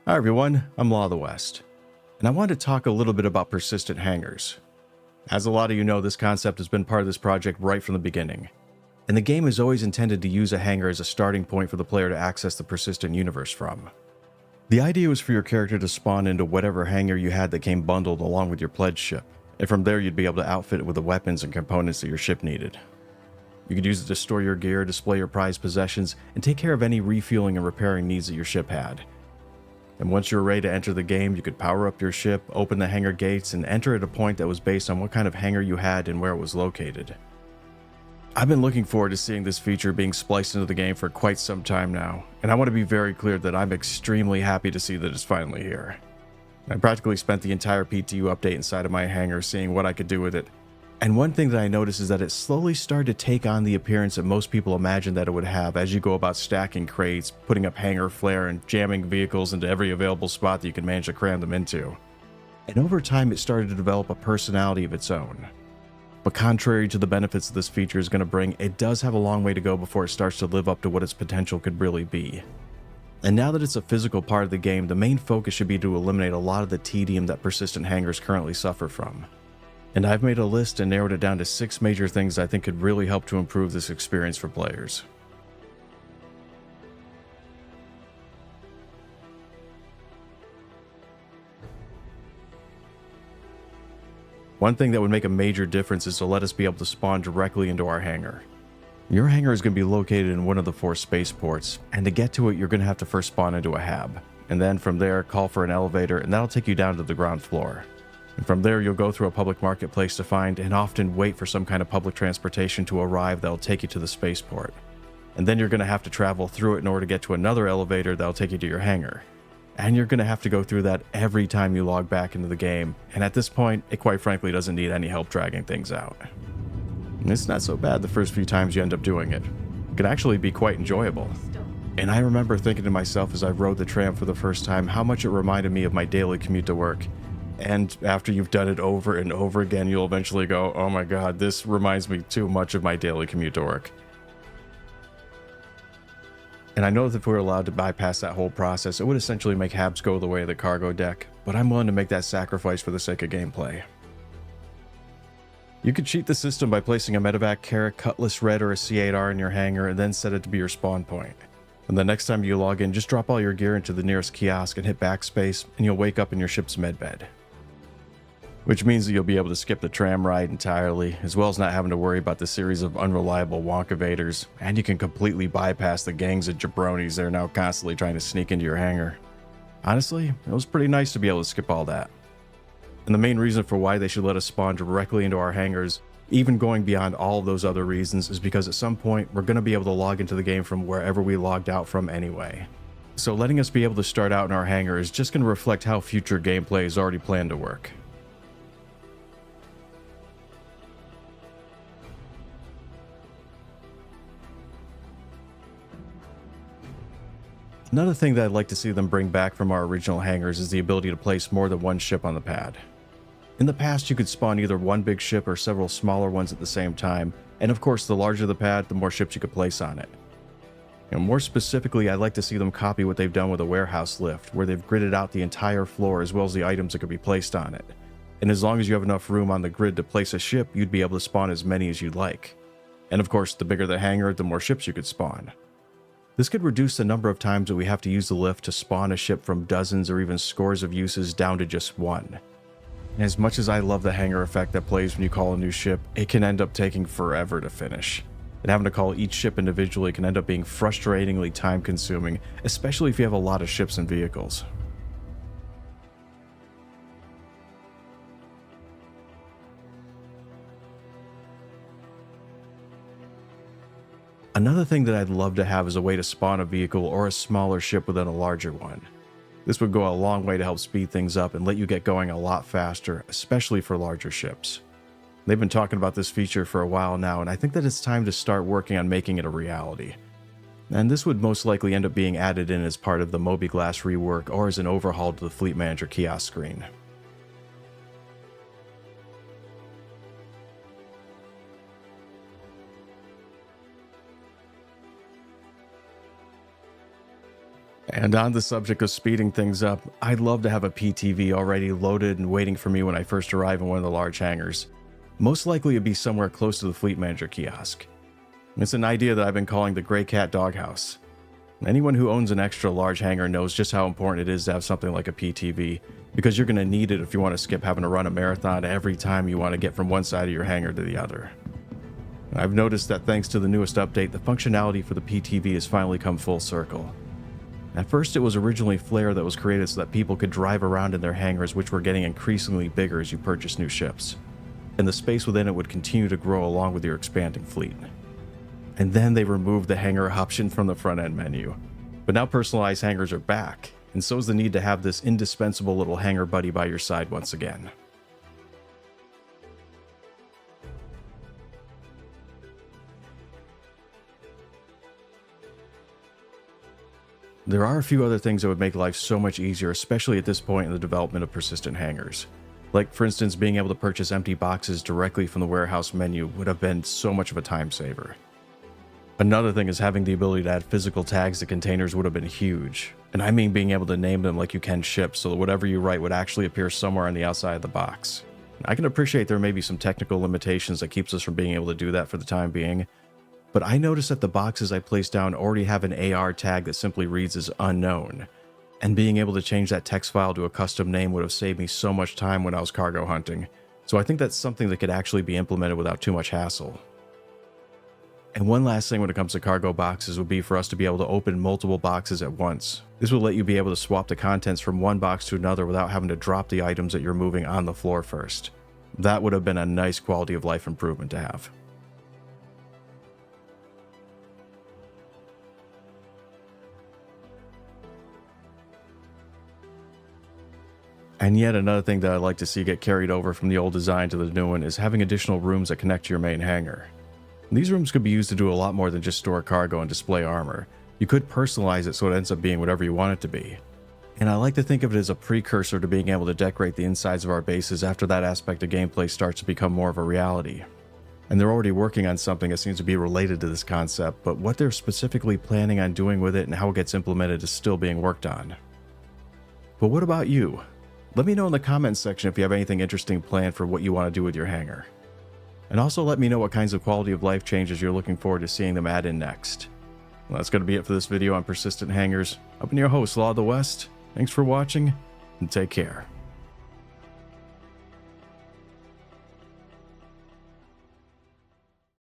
Hi everyone, I'm Law of the West, and I wanted to talk a little bit about persistent hangars. As a lot of you know, this concept has been part of this project right from the beginning, and the game is always intended to use a hangar as a starting point for the player to access the persistent universe from. The idea was for your character to spawn into whatever hangar you had that came bundled along with your pledge ship, and from there you'd be able to outfit it with the weapons and components that your ship needed. You could use it to store your gear, display your prized possessions, and take care of any refueling and repairing needs that your ship had. And once you were ready to enter the game, you could power up your ship, open the hangar gates, and enter at a point that was based on what kind of hangar you had and where it was located. I've been looking forward to seeing this feature being spliced into the game for quite some time now, and I want to be very clear that I'm extremely happy to see that it's finally here. I practically spent the entire PTU update inside of my hangar seeing what I could do with it. And one thing that I noticed is that it slowly started to take on the appearance that most people imagine that it would have as you go about stacking crates, putting up hangar flare, and jamming vehicles into every available spot that you can manage to cram them into. And over time, it started to develop a personality of its own. But contrary to the benefits this feature is going to bring, it does have a long way to go before it starts to live up to what its potential could really be. And now that it's a physical part of the game, the main focus should be to eliminate a lot of the tedium that persistent hangars currently suffer from. And I've made a list and narrowed it down to 6 major things I think could really help to improve this experience for players. One thing that would make a major difference is to let us be able to spawn directly into our hangar. Your hangar is going to be located in one of the 4 spaceports, and to get to it you're going to have to first spawn into a hab, and then from there call for an elevator, and that'll take you down to the ground floor. And from there, you'll go through a public marketplace to find and often wait for some kind of public transportation to arrive that'll take you to the spaceport. And then you're going to have to travel through it in order to get to another elevator that'll take you to your hangar. And you're going to have to go through that every time you log back into the game. And at this point, it quite frankly doesn't need any help dragging things out. And it's not so bad the first few times you end up doing it. It can actually be quite enjoyable. And I remember thinking to myself as I rode the tram for the first time how much it reminded me of my daily commute to work. And after you've done it over and over again, you'll eventually go, oh my god, this reminds me too much of my daily commute to work. And I know that if we were allowed to bypass that whole process, it would essentially make habs go the way of the cargo deck, but I'm willing to make that sacrifice for the sake of gameplay. You could cheat the system by placing a medevac, carrot, cutlass, red, or a C8R in your hangar and then set it to be your spawn point. And the next time you log in, just drop all your gear into the nearest kiosk and hit backspace, and you'll wake up in your ship's medbed. Which means that you'll be able to skip the tram ride entirely, as well as not having to worry about the series of unreliable wonk evaders, and you can completely bypass the gangs of jabronis that are now constantly trying to sneak into your hangar. Honestly, it was pretty nice to be able to skip all that. And the main reason for why they should let us spawn directly into our hangars, even going beyond all of those other reasons, is because at some point we're going to be able to log into the game from wherever we logged out from anyway. So letting us be able to start out in our hangar is just going to reflect how future gameplay is already planned to work. Another thing that I'd like to see them bring back from our original hangars is the ability to place more than one ship on the pad. In the past, you could spawn either one big ship or several smaller ones at the same time, and of course the larger the pad, the more ships you could place on it. And more specifically, I'd like to see them copy what they've done with a warehouse lift, where they've gridded out the entire floor as well as the items that could be placed on it. And as long as you have enough room on the grid to place a ship, you'd be able to spawn as many as you'd like. And of course, the bigger the hangar, the more ships you could spawn. This could reduce the number of times that we have to use the lift to spawn a ship from dozens or even scores of uses down to just one. And as much as I love the hangar effect that plays when you call a new ship, it can end up taking forever to finish. And having to call each ship individually can end up being frustratingly time consuming, especially if you have a lot of ships and vehicles. Another thing that I'd love to have is a way to spawn a vehicle or a smaller ship within a larger one. This would go a long way to help speed things up and let you get going a lot faster, especially for larger ships. They've been talking about this feature for a while now, and I think that it's time to start working on making it a reality. And this would most likely end up being added in as part of the Moby-Glass rework or as an overhaul to the Fleet Manager kiosk screen. And on the subject of speeding things up, I'd love to have a PTV already loaded and waiting for me when I first arrive in one of the large hangars. Most likely it'd be somewhere close to the Fleet Manager kiosk. It's an idea that I've been calling the Gray Cat Doghouse. Anyone who owns an extra large hangar knows just how important it is to have something like a PTV, because you're going to need it if you want to skip having to run a marathon every time you want to get from one side of your hangar to the other. I've noticed that thanks to the newest update, the functionality for the PTV has finally come full circle. At first, it was originally Flare that was created so that people could drive around in their hangars, which were getting increasingly bigger as you purchased new ships, and the space within it would continue to grow along with your expanding fleet. And then they removed the hangar option from the front-end menu. But now personalized hangars are back, and so is the need to have this indispensable little hangar buddy by your side once again. There are a few other things that would make life so much easier, especially at this point in the development of persistent hangars. Like, for instance, being able to purchase empty boxes directly from the warehouse menu would have been so much of a time saver. Another thing is having the ability to add physical tags to containers would have been huge. And I mean being able to name them like you can ships, so that whatever you write would actually appear somewhere on the outside of the box. I can appreciate there may be some technical limitations that keeps us from being able to do that for the time being, but I noticed that the boxes I placed down already have an AR tag that simply reads as unknown, and being able to change that text file to a custom name would have saved me so much time when I was cargo hunting, so I think that's something that could actually be implemented without too much hassle. And one last thing when it comes to cargo boxes would be for us to be able to open multiple boxes at once. This would let you be able to swap the contents from one box to another without having to drop the items that you're moving on the floor first. That would have been a nice quality of life improvement to have. And yet another thing that I'd like to see get carried over from the old design to the new one is having additional rooms that connect to your main hangar. These rooms could be used to do a lot more than just store cargo and display armor. You could personalize it so it ends up being whatever you want it to be. And I like to think of it as a precursor to being able to decorate the insides of our bases after that aspect of gameplay starts to become more of a reality. And they're already working on something that seems to be related to this concept, but what they're specifically planning on doing with it and how it gets implemented is still being worked on. But what about you? Let me know in the comments section if you have anything interesting planned for what you want to do with your hangar. And also let me know what kinds of quality of life changes you're looking forward to seeing them add in next. Well, that's going to be it for this video on persistent hangars. I've been your host, Law of the West. Thanks for watching, and take care.